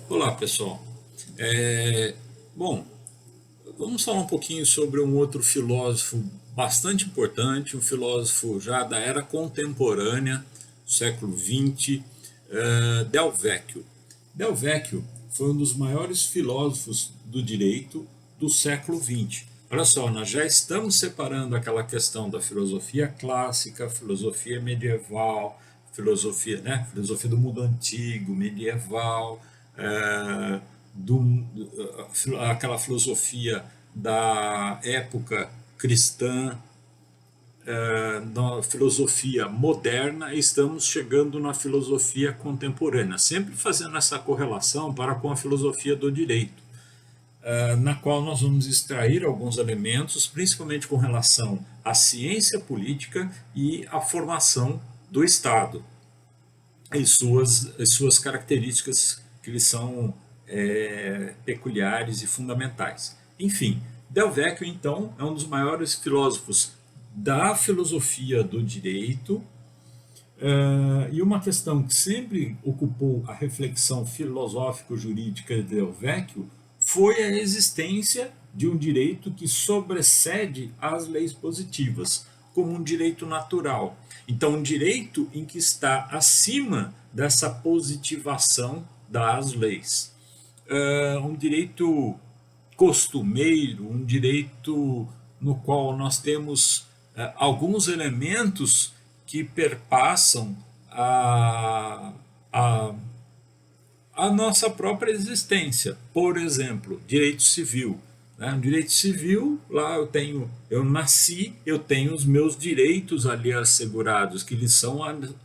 Olá, pessoal. Bom, vamos falar um pouquinho sobre um outro filósofo bastante importante, um filósofo já da era contemporânea, século XX, Del Vecchio. Del Vecchio foi um dos maiores filósofos do direito do século XX. Olha só, nós já estamos separando aquela questão da filosofia clássica, filosofia medieval, filosofia do mundo antigo, medieval, é, do, aquela filosofia da época cristã, na filosofia moderna, estamos chegando na filosofia contemporânea, sempre fazendo essa correlação para com a filosofia do direito, na qual nós vamos extrair alguns elementos, principalmente com relação à ciência política e à formação do Estado e suas características que lhes são peculiares e fundamentais. Enfim, Del Vecchio, então, é um dos maiores filósofos da filosofia do direito, e uma questão que sempre ocupou a reflexão filosófico-jurídica de Del Vecchio foi a existência de um direito que sobrecede às leis positivas, como um direito natural. Então, um direito em que está acima dessa positivação das leis. Um direito costumeiro, um direito no qual nós temos alguns elementos que perpassam a, a nossa própria existência. Por exemplo, direito civil. No direito civil, lá eu nasci, eu tenho os meus direitos ali assegurados, que eles são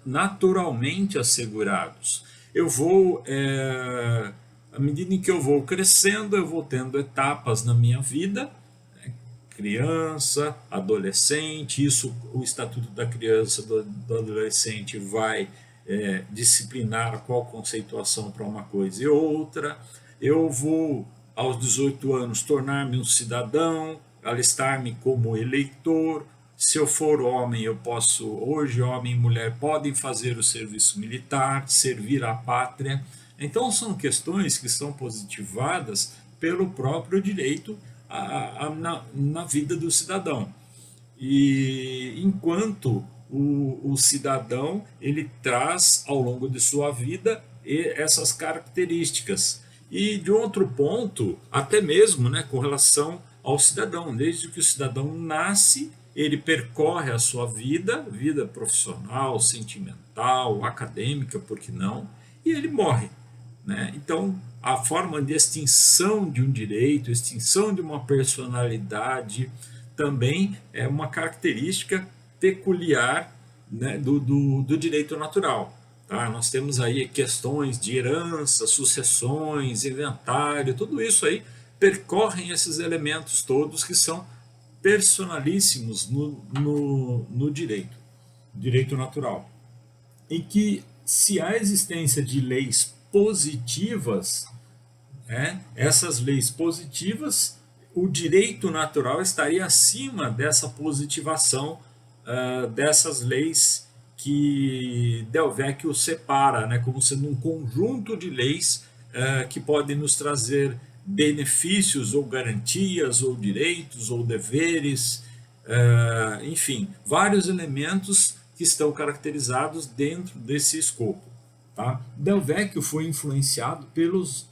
naturalmente assegurados. À medida em que eu vou crescendo, eu vou tendo etapas na minha vida, criança, adolescente, isso o Estatuto da Criança do Adolescente vai disciplinar qual conceituação para uma coisa e outra. Eu vou, aos 18 anos, tornar-me um cidadão, alistar-me como eleitor. Se eu for homem, eu posso, hoje homem e mulher podem fazer o serviço militar, servir à pátria. Então são questões que são positivadas pelo próprio direito na vida do cidadão. E enquanto o cidadão ele traz ao longo de sua vida essas características. E de outro ponto, até mesmo com relação ao cidadão, desde que o cidadão nasce, ele percorre a sua vida profissional, sentimental, acadêmica, por que não, e ele morre. Então, a forma de extinção de um direito, extinção de uma personalidade, também é uma característica peculiar do direito natural. Tá? Nós temos aí questões de herança, sucessões, inventário, tudo isso aí percorrem esses elementos todos que são personalíssimos no direito natural. Em que, se há existência de leis positivas, essas leis positivas, o direito natural estaria acima dessa positivação dessas leis que Del Vecchio separa, como sendo um conjunto de leis que podem nos trazer benefícios ou garantias ou direitos ou deveres, enfim, vários elementos que estão caracterizados dentro desse escopo. Tá? Del Vecchio foi influenciado pelos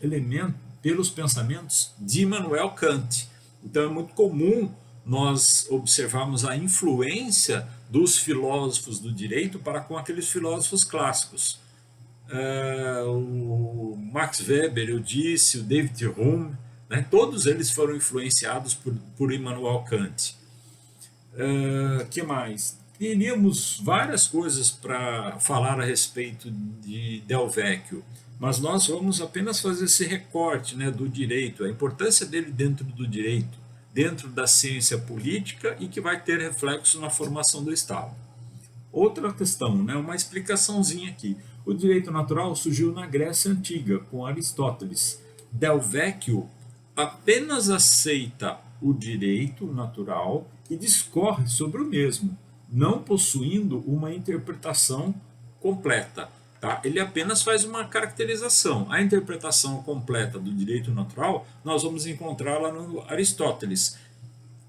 pensamentos de Immanuel Kant. Então é muito comum nós observarmos a influência dos filósofos do direito para com aqueles filósofos clássicos. O Max Weber, eu disse, o David Hume, todos eles foram influenciados por Immanuel Kant. Que mais? Teríamos várias coisas para falar a respeito de Del Vecchio, mas nós vamos apenas fazer esse recorte do direito, a importância dele dentro do direito, dentro da ciência política e que vai ter reflexo na formação do Estado. Outra questão, uma explicaçãozinha aqui. O direito natural surgiu na Grécia Antiga, com Aristóteles. Del Vecchio apenas aceita o direito natural e discorre sobre o mesmo, não possuindo uma interpretação completa. Tá? Ele apenas faz uma caracterização. A interpretação completa do direito natural nós vamos encontrar lá no Aristóteles,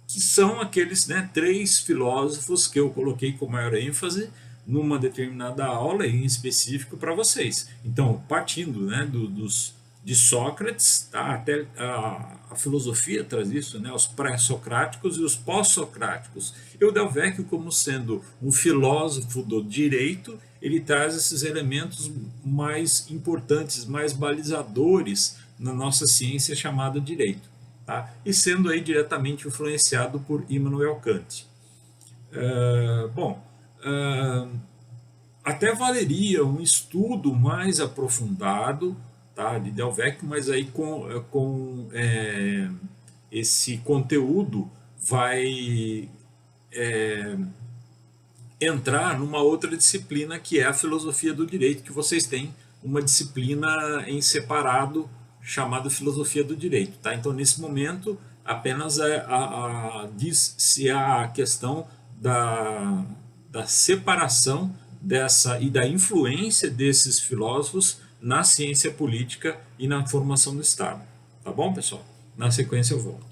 que são aqueles, né, 3 filósofos que eu coloquei com maior ênfase numa determinada aula em específico para vocês. Então, partindo, né, de Sócrates, tá, até a filosofia traz isso, né, os pré-socráticos e os pós-socráticos. E o Del Vecchio, como sendo um filósofo do direito, ele traz esses elementos mais importantes, mais balizadores na nossa ciência chamada direito. Tá? E sendo aí diretamente influenciado por Immanuel Kant. Bom, até valeria um estudo mais aprofundado, tá, de Del Vecchio, mas aí com esse conteúdo vai entrar numa outra disciplina que é a filosofia do direito, que vocês têm uma disciplina em separado chamada filosofia do direito. Tá? Então, nesse momento, apenas diz-se a questão da separação dessa e da influência desses filósofos na ciência política e na formação do Estado. Tá bom, pessoal? Na sequência eu volto.